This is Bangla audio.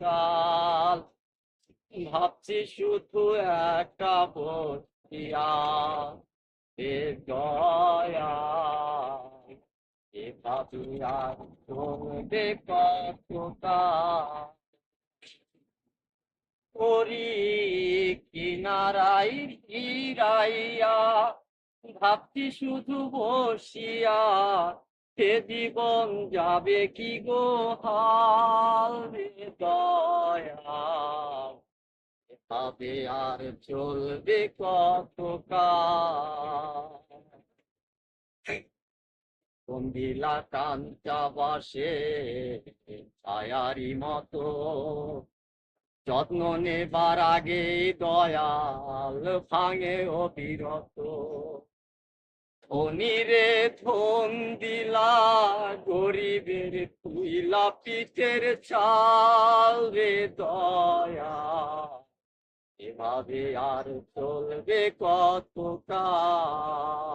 কাল ভাবছি শুধু একটা বতিয়া এ দয়া এ ভাবি আর চলবে কতকাল করি কিনারাই ফিরাইয়া ভাবছি শুধু বসিয়া সে জীবন যাবে কি গো হাল রে দয়া এভাবে আর চলবে কতকাল কন্দিলা কাঞ্চা বাসে ছায়ারি মতো যত্ন নেবার আগে দয়াল ভাঙে অবিরত ধনীরে ধন দিলা গরিবের তুইলা পিঠের চাল রে দয়া এভাবে আর চলবে কত কাল